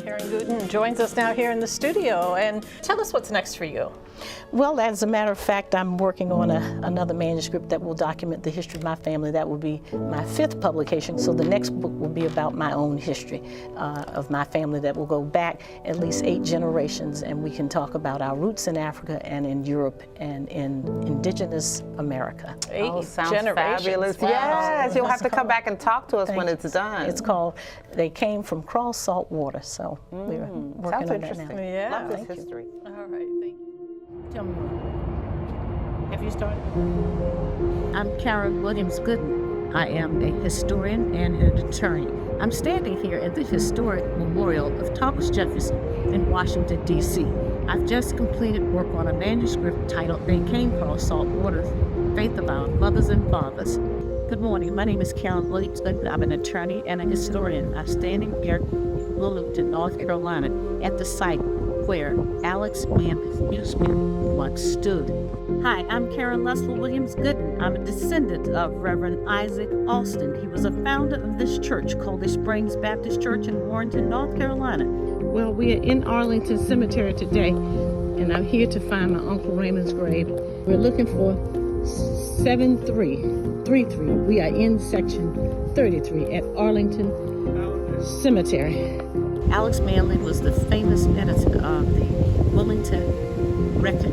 Karen Gooden joins us now here in the studio. And tell us what's next for you. Well, as a matter of fact, I'm working on another manuscript that will document the history of my family. That will be my 5th publication. So the next book will be about my own history of my family that will go back at least 8 generations. And we can talk about our roots in Africa and in Europe and in indigenous America. 8 sounds generations. fabulous. Wow. Yes, you'll have to come back and talk to us when it's done. It's called They Came from Cross Salt Water. So we're working sounds on that interesting. now. Yeah. Love this Thank you. history. All right, thank you. Tell me more. Have you started? I'm Karen Williams-Gooden. I am a historian and an attorney. I'm standing here at the historic memorial of Thomas Jefferson in Washington, D.C. I've just completed work on a manuscript titled They Came Across Salt Waters, Faith of Our Mothers and Fathers. Good morning. My name is Karen Williams-Gooden. I'm an attorney and a historian. I'm standing here in Wilmington, North Carolina, at the site where Alex Manly's newspaper once stood. Hi, I'm Karen Leslie Williams-Gooden. I'm a descendant of Reverend Isaac Alston. He was a founder of this church, Colder Springs Baptist Church in Warrenton, North Carolina. Well, we are in Arlington Cemetery today, and I'm here to find my Uncle Raymond's grave. We're looking for 7333. We are in section 33 at Arlington Cemetery. Alex Manly was the famous editor of the Wilmington Record,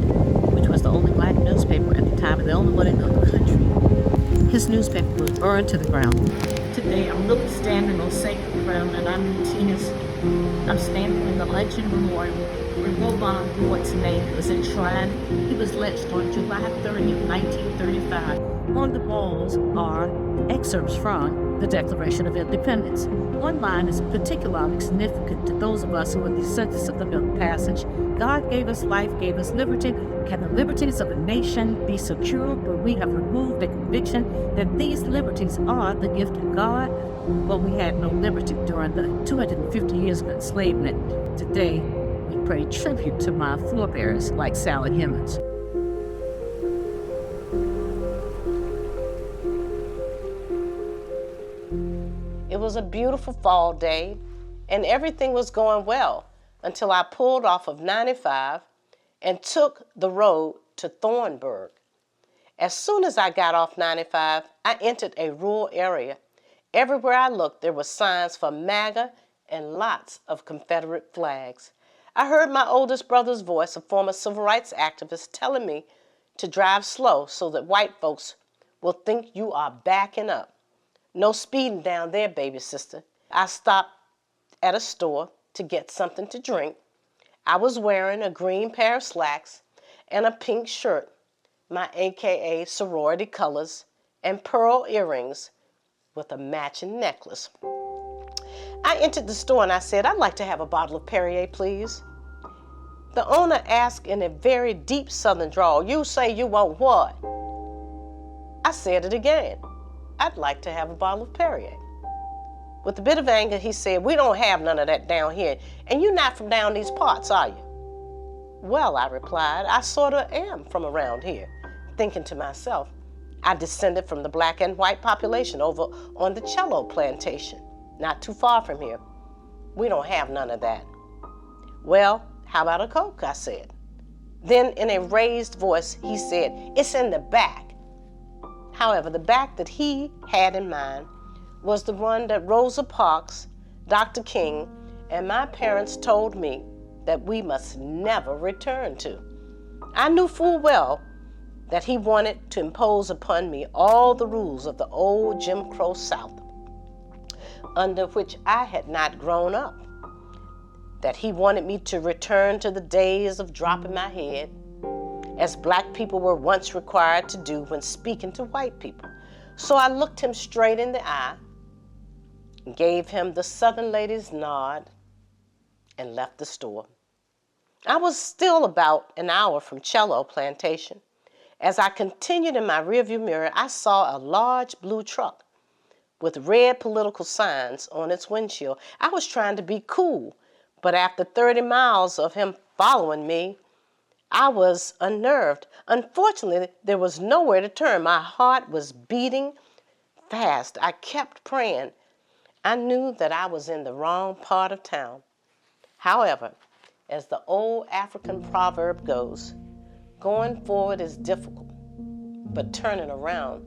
which was the only black newspaper at the time and the only one in the country. His newspaper was burned to the ground. Today I'm really standing on sacred ground, and I'm standing in the Lynching Memorial where Robon Ward's name was enshrined. He was lynched on July 30th, 1935. On the walls are excerpts from the Declaration of Independence. One line is particularly significant to those of us who are descendants of the Middle Passage. God gave us life, gave us liberty. Can the liberties of a nation be secure when we have removed the conviction that these liberties are the gift of God? Well, we had no liberty during the 250 years of enslavement. Today, we pay tribute to my forebears like Sally Hemings. It was a beautiful fall day, and everything was going well until I pulled off of 95 and took the road to Thornburg. As soon as I got off 95, I entered a rural area. Everywhere I looked, there were signs for MAGA and lots of Confederate flags. I heard my oldest brother's voice, a former civil rights activist, telling me to drive slow so that white folks will think you are backing up. No speeding down there, baby sister. I stopped at a store to get something to drink. I was wearing a green pair of slacks and a pink shirt, my AKA sorority colors, and pearl earrings with a matching necklace. I entered the store and I said, "I'd like to have a bottle of Perrier, please." The owner asked in a very deep southern drawl, "You say you want what?" I said it again. "I'd like to have a bottle of Perrier." With a bit of anger, he said, "We don't have none of that down here, and you're not from down these parts, are you?" "Well," I replied, "I sort of am from around here," thinking to myself, I descended from the black and white population over on the Cello plantation, not too far from here. "We don't have none of that." "Well, how about a Coke?" I said. Then in a raised voice, he said, "It's in the back." However, the back that he had in mind was the one that Rosa Parks, Dr. King, and my parents told me that we must never return to. I knew full well that he wanted to impose upon me all the rules of the old Jim Crow South, under which I had not grown up, that he wanted me to return to the days of dropping my head, as black people were once required to do when speaking to white people. So I looked him straight in the eye, gave him the Southern lady's nod, and left the store. I was still about an hour from Cello Plantation. As I continued in my rearview mirror, I saw a large blue truck with red political signs on its windshield. I was trying to be cool, but after 30 miles of him following me, I was unnerved. Unfortunately, there was nowhere to turn. My heart was beating fast. I kept praying. I knew that I was in the wrong part of town. However, as the old African proverb goes, going forward is difficult, but turning around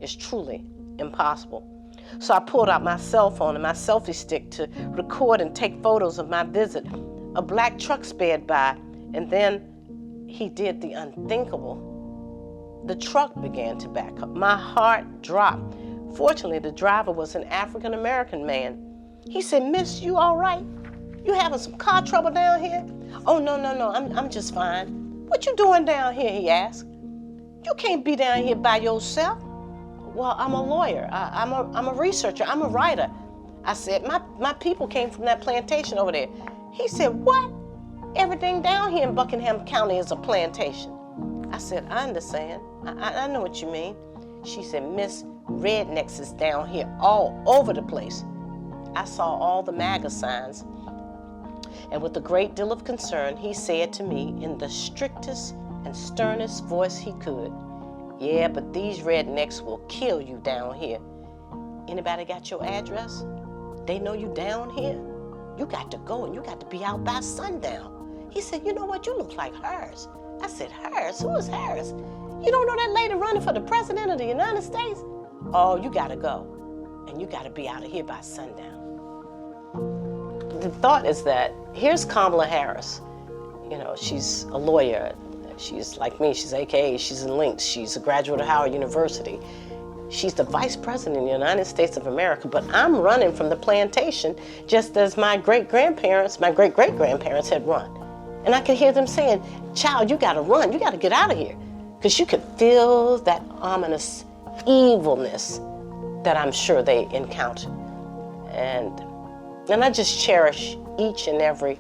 is truly impossible. So I pulled out my cell phone and my selfie stick to record and take photos of my visit. A black truck sped by, and then he did the unthinkable. The truck began to back up. My heart dropped. Fortunately, the driver was an African-American man. He said, "Miss, you all right? You having some car trouble down here?" "Oh, no, I'm just fine." "What you doing down here?" he asked. "You can't be down here by yourself." "Well, I'm a lawyer. I'm a researcher. I'm a writer." I said, my people came from that plantation over there." He said, "What? Everything down here in Buckingham County is a plantation." I said, "I understand. I know what you mean." She said, "Miss, rednecks is down here all over the place." I saw all the MAGA signs, and with a great deal of concern, he said to me in the strictest and sternest voice he could, "Yeah, but these rednecks will kill you down here. Anybody got your address? They know you down here? You got to go and you got to be out by sundown." He said, "You know what? You look like hers." I said, "Hers? Who is hers? You don't know that lady running for the president of the United States? Oh, you got to go, and you got to be out of here by sundown." The thought is that here's Kamala Harris. You know, she's a lawyer. She's like me. She's AKA. She's in links. She's a graduate of Howard University. She's the vice president of the United States of America, but I'm running from the plantation just as my great-great-grandparents had run. And I could hear them saying, "Child, you gotta run, you gotta get out of here." Because you could feel that ominous evilness that I'm sure they encountered. And I just cherish each and every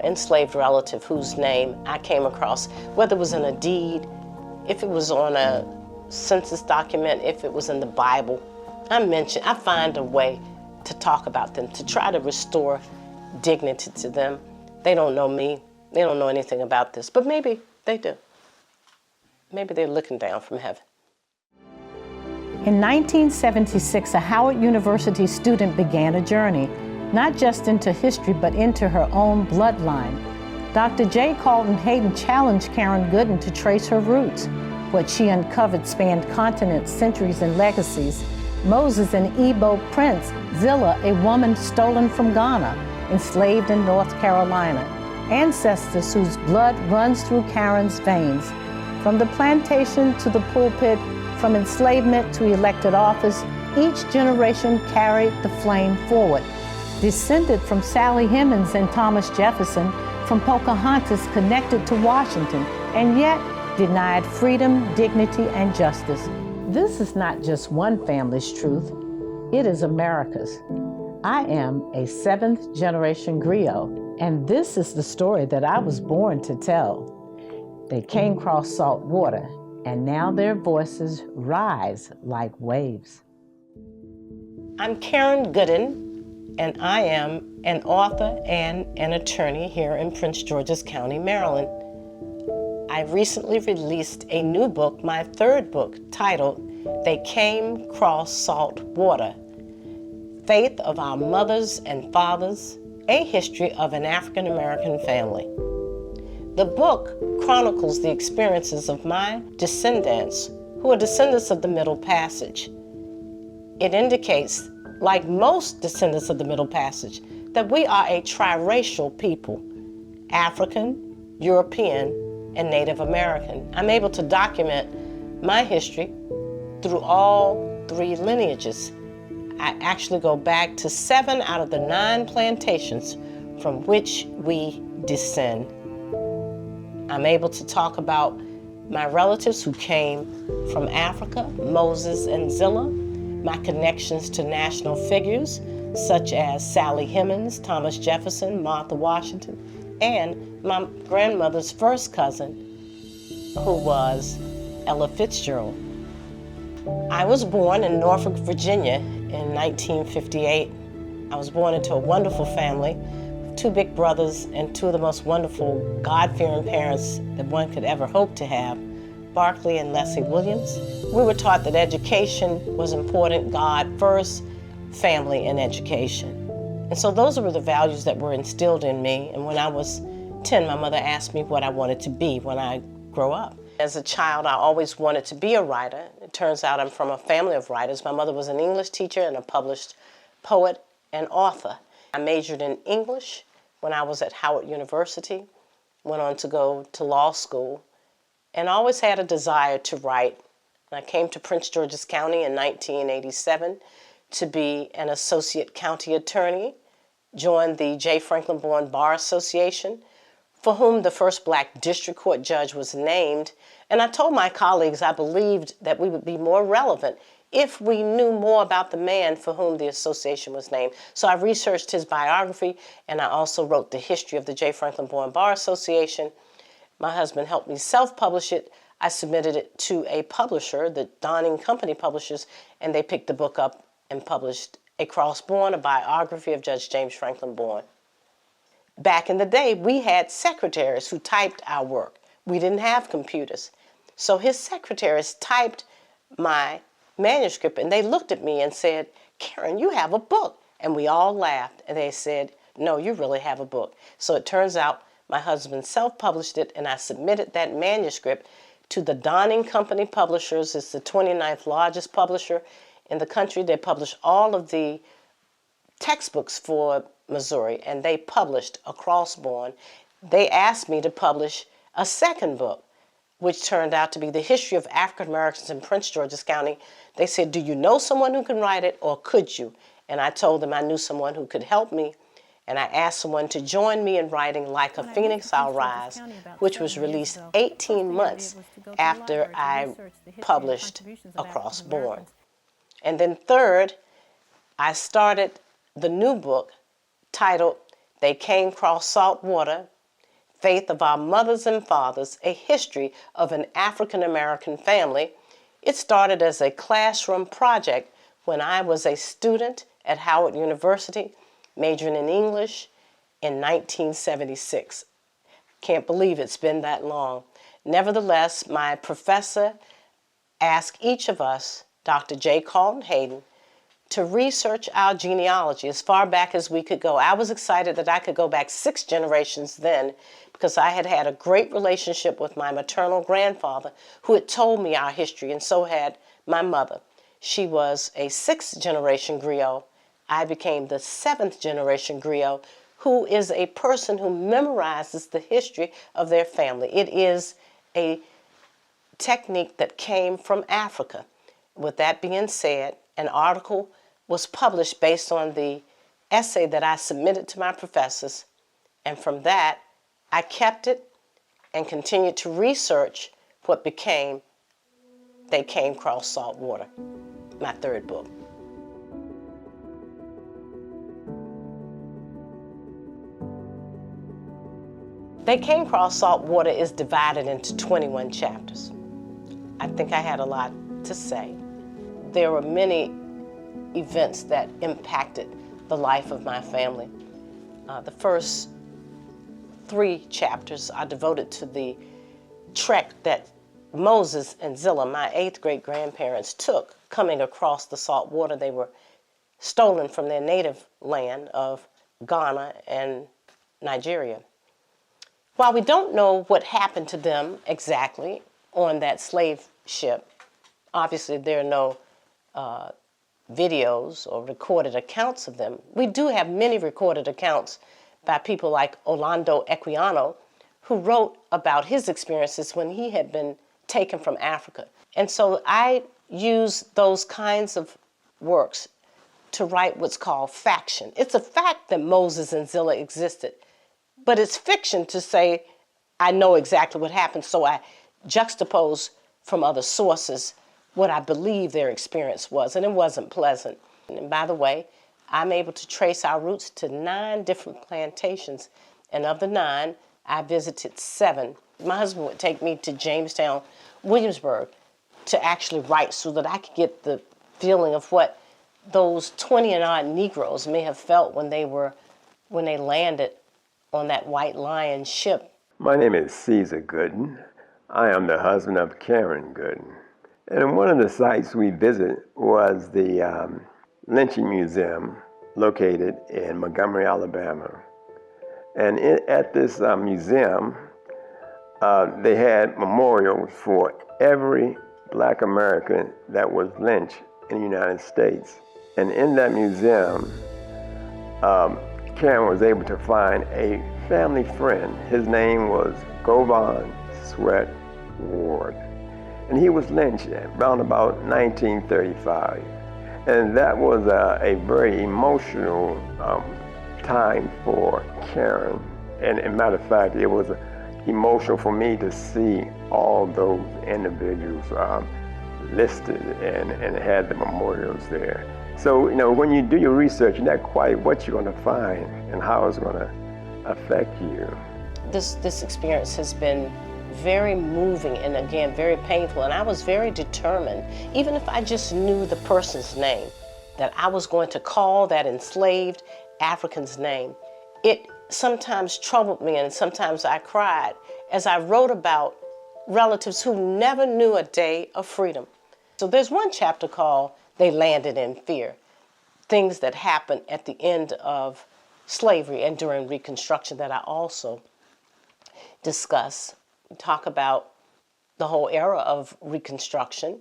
enslaved relative whose name I came across, whether it was in a deed, if it was on a census document, if it was in the Bible. I find a way to talk about them, to try to restore dignity to them. They don't know me. They don't know anything about this, but maybe they do. Maybe they're looking down from heaven. In 1976, a Howard University student began a journey, not just into history, but into her own bloodline. Dr. J. Carlton Hayden challenged Karen Gooden to trace her roots. What she uncovered spanned continents, centuries, and legacies. Moses, an Igbo prince, Zilla, a woman stolen from Ghana, enslaved in North Carolina. Ancestors whose blood runs through Karen's veins. From the plantation to the pulpit, from enslavement to elected office, each generation carried the flame forward. Descended from Sally Hemings and Thomas Jefferson, from Pocahontas connected to Washington, and yet denied freedom, dignity, and justice. This is not just one family's truth, it is America's. I am a 7th generation griot, and this is the story that I was born to tell. They came across salt water, and now their voices rise like waves. I'm Karen Gooden, and I am an author and an attorney here in Prince George's County, Maryland. I recently released a new book, my 3rd book, titled They Came Across Salt Water: Faith of Our Mothers and Fathers, a History of an African American Family. The book chronicles the experiences of my descendants, who are descendants of the Middle Passage. It indicates, like most descendants of the Middle Passage, that we are a triracial people: African, European, and Native American. I'm able to document my history through all 3 lineages. I actually go back to 7 out of the 9 plantations from which we descend. I'm able to talk about my relatives who came from Africa, Moses and Zilla, my connections to national figures such as Sally Hemings, Thomas Jefferson, Martha Washington, and my grandmother's first cousin, who was Ella Fitzgerald. I was born in Norfolk, Virginia in 1958. I was born into a wonderful family, 2 big brothers and 2 of the most wonderful, God-fearing parents that one could ever hope to have, Barclay and Leslie Williams. We were taught that education was important, God first, family and education. And so those were the values that were instilled in me. And when I was 10, my mother asked me what I wanted to be when I grow up. As a child, I always wanted to be a writer. It turns out I'm from a family of writers. My mother was an English teacher and a published poet and author. I majored in English when I was at Howard University, went on to go to law school, and always had a desire to write. I came to Prince George's County in 1987 to be an associate county attorney, joined the J. Franklin Bourne Bar Association, for whom the first black district court judge was named. And I told my colleagues I believed that we would be more relevant if we knew more about the man for whom the association was named. So I researched his biography, and I also wrote the history of the J. Franklin Bourne Bar Association. My husband helped me self-publish it. I submitted it to a publisher, the Donning Company Publishers, and they picked the book up and published Across Bourne, a biography of Judge James Franklin Bourne. Back in the day, we had secretaries who typed our work. We didn't have computers. So his secretaries typed my manuscript, and they looked at me and said, "Karen, you have a book." And we all laughed, and they said, "No, you really have a book." So it turns out my husband self-published it, and I submitted that manuscript to the Donning Company Publishers. It's the 29th largest publisher in the country. They publish all of the textbooks for Missouri, and they published Across Bourne. They asked me to publish a second book, which turned out to be the history of African Americans in Prince George's County. They said, "Do you know someone who can write it, or could you?" And I told them I knew someone who could help me, and I asked someone to join me in writing Like a Phoenix I'll Rise, which was released 18 months after I published Across Bourne. And then third, I started the new book titled They Came Cross Salt Water, Faith of Our Mothers and Fathers, A History of an African American Family. It started as a classroom project when I was a student at Howard University, majoring in English in 1976. Can't believe it's been that long. Nevertheless, my professor asked each of us, Dr. J. Carlton Hayden, to research our genealogy as far back as we could go. I was excited that I could go back 6 generations then, because I had had a great relationship with my maternal grandfather who had told me our history, and so had my mother. She was a 6th generation griot. I became the 7th generation griot, who is a person who memorizes the history of their family. It is a technique that came from Africa. With that being said, an article was published based on the essay that I submitted to my professors, and from that, I kept it and continued to research what became They Came Cross Salt Water, my third book. They Came Cross Salt Water is divided into 21 chapters. I think I had a lot to say. There were many events that impacted the life of my family. The first 3 chapters are devoted to the trek that Moses and Zillah, my 8th great grandparents, took coming across the salt water. They were stolen from their native land of Ghana and Nigeria. While we don't know what happened to them exactly on that slave ship, obviously there are no videos or recorded accounts of them. We do have many recorded accounts by people like Orlando Equiano, who wrote about his experiences when he had been taken from Africa. And so I use those kinds of works to write what's called faction. It's a fact that Moses and Zillah existed, but it's fiction to say I know exactly what happened, so I juxtapose from other sources what I believe their experience was, and it wasn't pleasant. And by the way, I'm able to trace our roots to 9 different plantations, and of the 9, I visited 7. My husband would take me to Jamestown, Williamsburg, to actually write so that I could get the feeling of what those 20 and odd Negroes may have felt when they landed on that White Lion ship. My name is Caesar Gooden. I am the husband of Karen Gooden. And one of the sites we visited was the lynching museum located in Montgomery, Alabama. And at this museum, they had memorials for every Black American that was lynched in the United States. And in that museum, Karen was able to find a family friend. His name was Govan Sweat Ward. And he was lynched around about 1935. And that was a very emotional time for Karen. And as a matter of fact, it was emotional for me to see all those individuals listed and had the memorials there. So, when you do your research, you're not quite what you're going to find and how it's going to affect you. This experience has been very moving and, again, very painful. And I was very determined, even if I just knew the person's name, that I was going to call that enslaved African's name. It sometimes troubled me, and sometimes I cried as I wrote about relatives who never knew a day of freedom. So there's one chapter called They Landed in Fear, things that happened at the end of slavery and during Reconstruction that I also discuss, talk about the whole era of Reconstruction.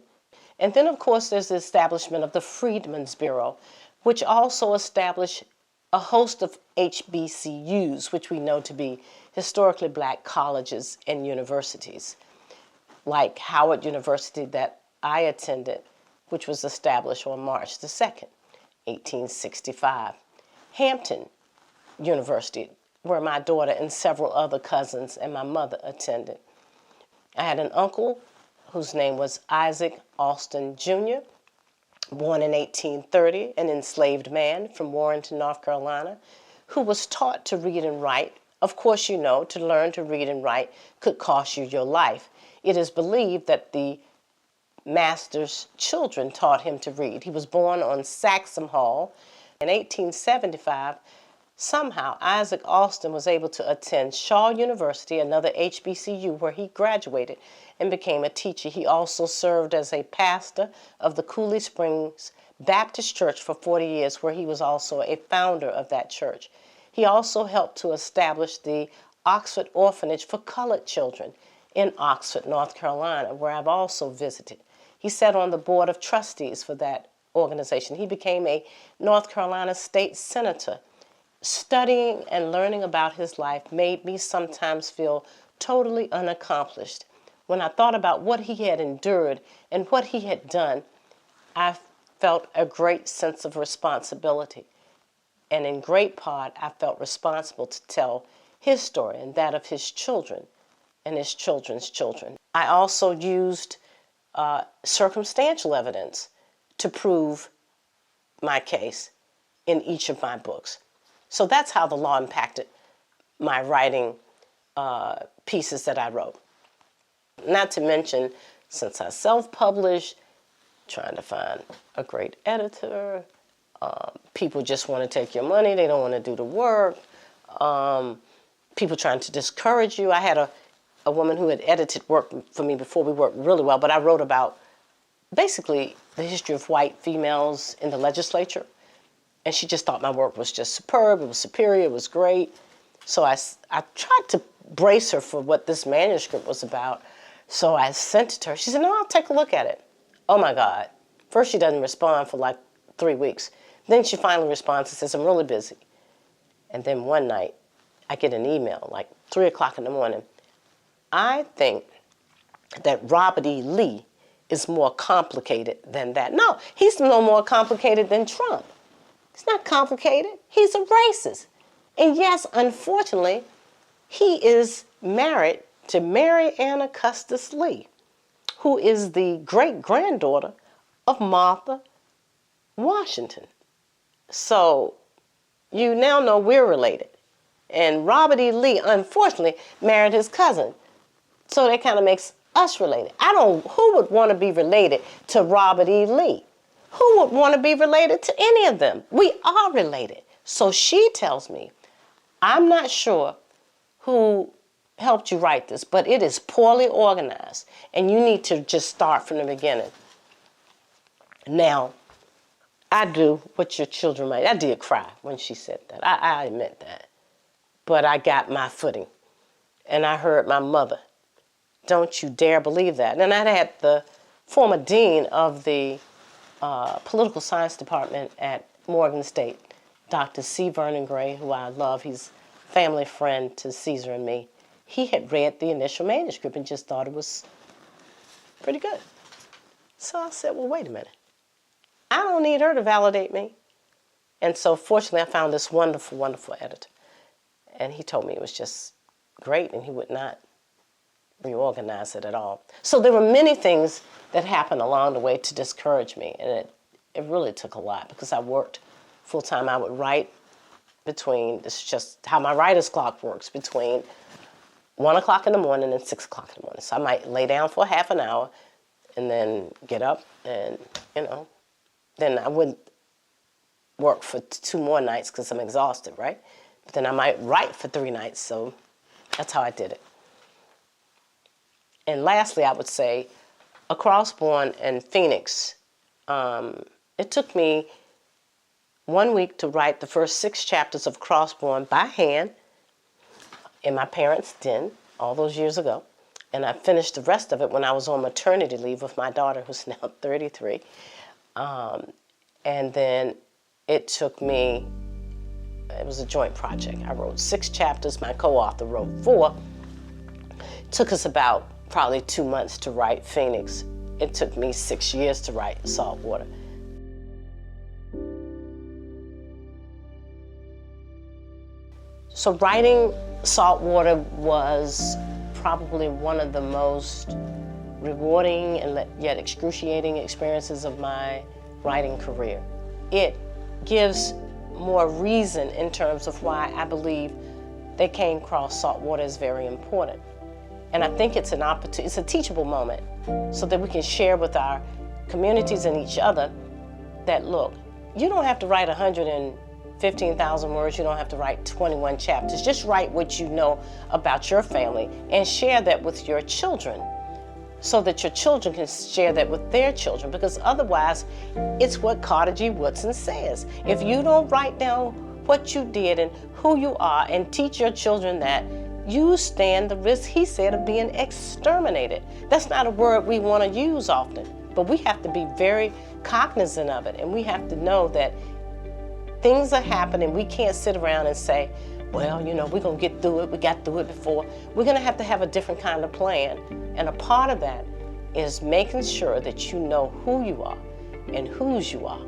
And then, of course, there's the establishment of the Freedmen's Bureau, which also established a host of HBCUs, which we know to be historically Black colleges and universities, like Howard University that I attended, which was established on March the 2nd, 1865. Hampton University, where my daughter and several other cousins and my mother attended. I had an uncle whose name was Isaac Alston Jr., born in 1830, an enslaved man from Warrenton, North Carolina, who was taught to read and write. Of course, to learn to read and write could cost you your life. It is believed that the master's children taught him to read. He was born on Saxham Hall. In 1875, somehow Isaac Alston was able to attend Shaw University, another HBCU, where he graduated and became a teacher. He also served as a pastor of the Cooley Springs Baptist Church for 40 years, where he was also a founder of that church. He also helped to establish the Oxford Orphanage for Colored Children in Oxford, North Carolina, where I've also visited. He sat on the board of trustees for that organization. He became a North Carolina state senator. Studying and learning about his life made me sometimes feel totally unaccomplished. When I thought about what he had endured and what he had done, I felt a great sense of responsibility. And in great part, I felt responsible to tell his story and that of his children and his children's children. I also used circumstantial evidence to prove my case in each of my books. So that's how the law impacted my writing pieces that I wrote. Not to mention, since I self-published, trying to find a great editor, people just want to take your money, they don't want to do the work, people trying to discourage you. I had a woman who had edited work for me before. We worked really well, but I wrote about basically the history of white females in the legislature. And she just thought my work was just superb, it was superior, it was great. So I tried to brace her for what this manuscript was about. So I sent it to her. She said, no, I'll take a look at it. Oh my God. First she doesn't respond for like 3 weeks. Then she finally responds and says, I'm really busy. And then one night, I get an email, like 3 o'clock in the morning. I think that Robert E. Lee is more complicated than that. No, he's no more complicated than Trump. It's not complicated. He's a racist. And yes, unfortunately, he is married to Mary Anna Custis Lee, who is the great-granddaughter of Martha Washington. So you now know we're related. And Robert E. Lee, unfortunately, married his cousin. So that kind of makes us related. Who would want to be related to Robert E. Lee? Who would want to be related to any of them? We are related. So she tells me, I'm not sure who helped you write this, but it is poorly organized, and you need to just start from the beginning. Now, I do what your children might. I did cry when she said that. I admit that. But I got my footing. And I heard my mother. Don't you dare believe that. And I had the former dean of the political science department at Morgan State, Dr. C. Vernon Gray, who I love. He's a family friend to Caesar and me. He had read the initial manuscript and just thought it was pretty good. So I said, well, wait a minute. I don't need her to validate me. And so fortunately, I found this wonderful, wonderful editor. And he told me it was just great and he would not reorganize it at all. So there were many things that happened along the way to discourage me. And it really took a lot because I worked full-time. I would write between, this is just how my writer's clock works, between 1 o'clock in the morning and 6 o'clock in the morning. So I might lay down for half an hour and then get up and, then I wouldn't work for 2 more nights because I'm exhausted, right? But then I might write for 3 nights, so that's how I did it. And lastly, I would say, A Crossborn in Phoenix, it took me 1 week to write the first 6 chapters of Crossborn by hand in my parents' den all those years ago. And I finished the rest of it when I was on maternity leave with my daughter, who's now 33. And then it took me, it was a joint project. I wrote 6 chapters, my co-author wrote 4. It took us about probably 2 months to write Phoenix. It took me 6 years to write Saltwater. So writing Saltwater was probably one of the most rewarding and yet excruciating experiences of my writing career. It gives more reason in terms of why I believe they came across saltwater is very important. And I think it's an opportunity, it's a teachable moment so that we can share with our communities and each other that, look, you don't have to write 115,000 words, you don't have to write 21 chapters. Just write what you know about your family and share that with your children so that your children can share that with their children, because otherwise it's what Carter G. Woodson says. If you don't write down what you did and who you are and teach your children that, you stand the risk, he said, of being exterminated. That's not a word we want to use often, but we have to be very cognizant of it, and we have to know that things are happening. We can't sit around and say, well, we're going to get through it. We got through it before. We're going to have a different kind of plan. And a part of that is making sure that you know who you are and whose you are.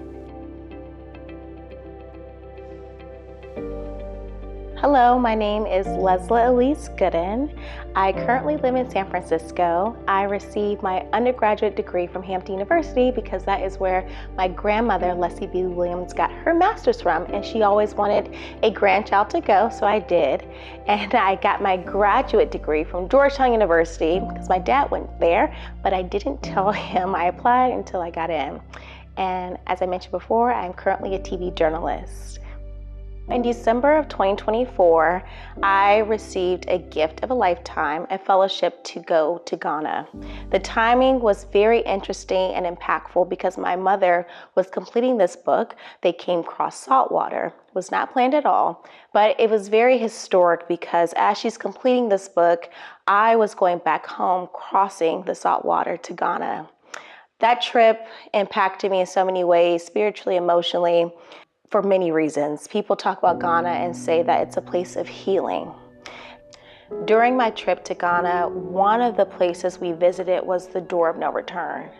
Hello, my name is Leslie Elise Gooden. I currently live in San Francisco. I received my undergraduate degree from Hampton University because that is where my grandmother, Leslie B. Williams, got her master's from, and she always wanted a grandchild to go, so I did. And I got my graduate degree from Georgetown University because my dad went there, but I didn't tell him I applied until I got in. And as I mentioned before, I'm currently a TV journalist. In December of 2024, I received a gift of a lifetime, a fellowship to go to Ghana. The timing was very interesting and impactful because my mother was completing this book. They came across saltwater. It was not planned at all, but it was very historic because as she's completing this book, I was going back home crossing the saltwater to Ghana. That trip impacted me in so many ways, spiritually, emotionally, for many reasons. People talk about Ghana and say that it's a place of healing. During my trip to Ghana, one of the places we visited was the Door of No Return.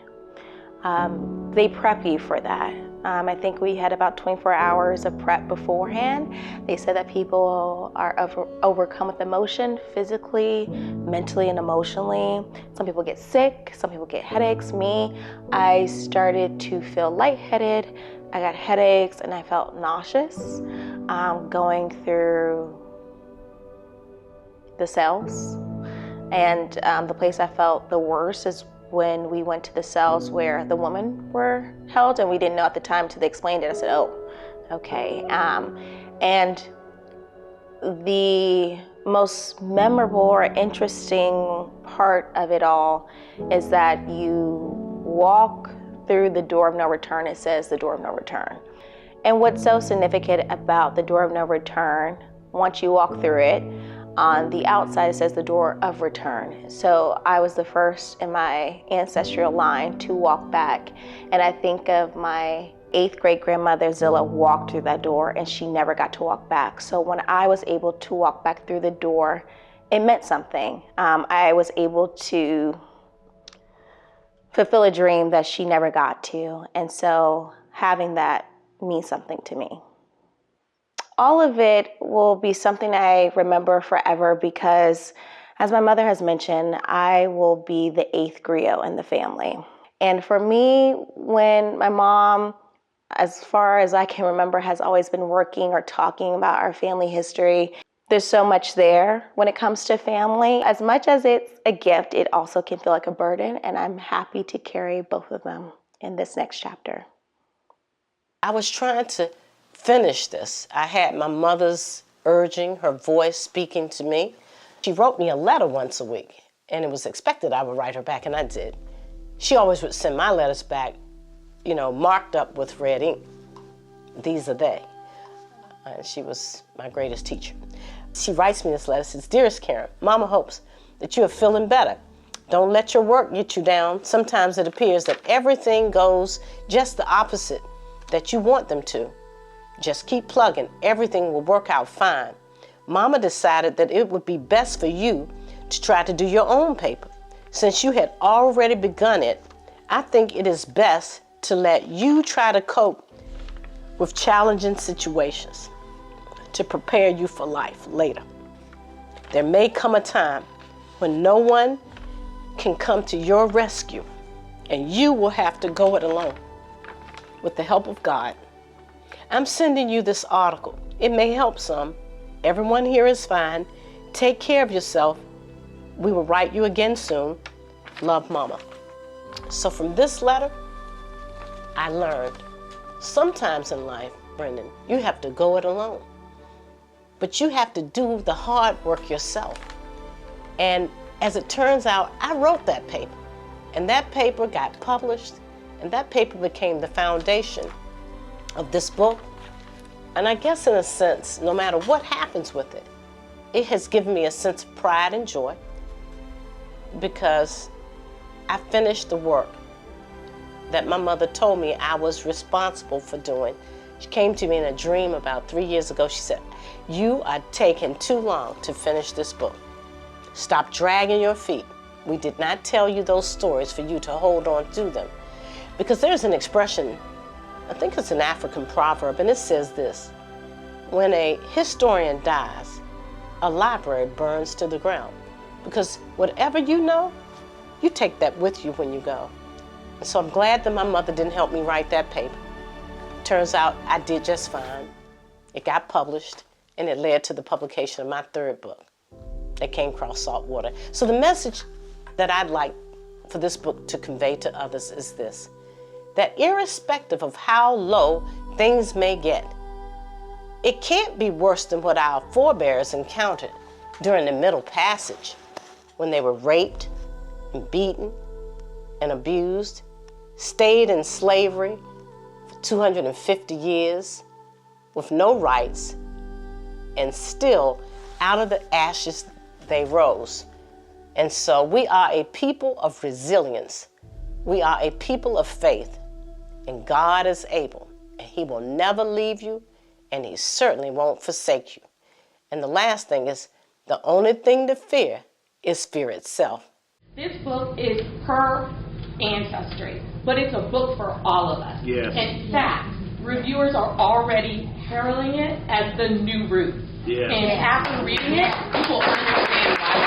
They prep you for that. I think we had about 24 hours of prep beforehand. They said that people are overcome with emotion, physically, mentally, and emotionally. Some people get sick, some people get headaches. Me, I started to feel lightheaded. I got headaches and I felt nauseous going through the cells. And the place I felt the worst is when we went to the cells where the women were held, and we didn't know at the time until they explained it. I said, oh, okay. And the most memorable or interesting part of it all is that you walk through the door of no return, it says the door of no return. And what's so significant about the door of no return, once you walk through it, on the outside it says the door of return. So I was the first in my ancestral line to walk back. And I think of my 8th great grandmother Zilla walked through that door and she never got to walk back. So when I was able to walk back through the door, it meant something. I was able to fulfill a dream that she never got to. And so having that means something to me. All of it will be something I remember forever because, as my mother has mentioned, I will be the 8th griot in the family. And for me, when my mom, as far as I can remember, has always been working or talking about our family history, there's so much there when it comes to family. As much as it's a gift, it also can feel like a burden, and I'm happy to carry both of them in this next chapter. I was trying to finish this. I had my mother's urging, her voice speaking to me. She wrote me a letter once a week, and it was expected I would write her back, and I did. She always would send my letters back, you know, marked up with red ink. These are they. And she was my greatest teacher. She writes me this letter, says, "Dearest Karen, Mama hopes that you are feeling better. Don't let your work get you down. Sometimes it appears that everything goes just the opposite that you want them to. Just keep plugging. Everything will work out fine. Mama decided that it would be best for you to try to do your own paper. Since you had already begun it, I think it is best to let you try to cope with challenging situations to prepare you for life later. There may come a time when no one can come to your rescue and you will have to go it alone. With the help of God, I'm sending you this article. It may help some. Everyone here is fine. Take care of yourself. We will write you again soon. Love, Mama." So from this letter, I learned sometimes in life, Brendan, you have to go it alone. But you have to do the hard work yourself. And as it turns out, I wrote that paper. And that paper got published, and that paper became the foundation of this book. And I guess in a sense, no matter what happens with it, it has given me a sense of pride and joy because I finished the work that my mother told me I was responsible for doing. She came to me in a dream about 3 years ago. She said, "You are taking too long to finish this book. Stop dragging your feet. We did not tell you those stories for you to hold on to them." Because there's an expression, I think it's an African proverb, and it says this: when a historian dies, a library burns to the ground. Because whatever you know, you take that with you when you go. And so I'm glad that my mother didn't help me write that paper. Turns out I did just fine. It got published, and it led to the publication of my 3rd book that came across salt water. So the message that I'd like for this book to convey to others is this: that irrespective of how low things may get, it can't be worse than what our forebears encountered during the Middle Passage, when they were raped and beaten and abused, stayed in slavery for 250 years with no rights, and still out of the ashes they rose. And so we are a people of resilience. We are a people of faith. And God is able, and He will never leave you, and He certainly won't forsake you. And the last thing is, the only thing to fear is fear itself. This book is her ancestry, but it's a book for all of us. Yes. In fact, reviewers are already heralding it as the new Ruth. Yes. And after reading it, you will understand why.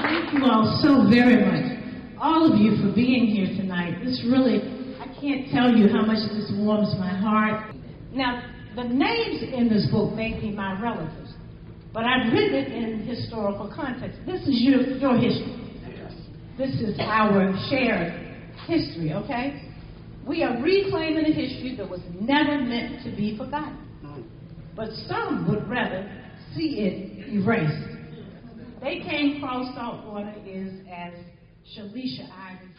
Thank you all so very much, all of you, for being here tonight. This really, I can't tell you how much this warms my heart. Now, the names in this book may be my relatives, but I've written it in historical context. This is your history. This is our shared history, okay? We are reclaiming a history that was never meant to be forgotten. But some would rather see it erased. They Came Across Saltwater is, as Shalisha Ivy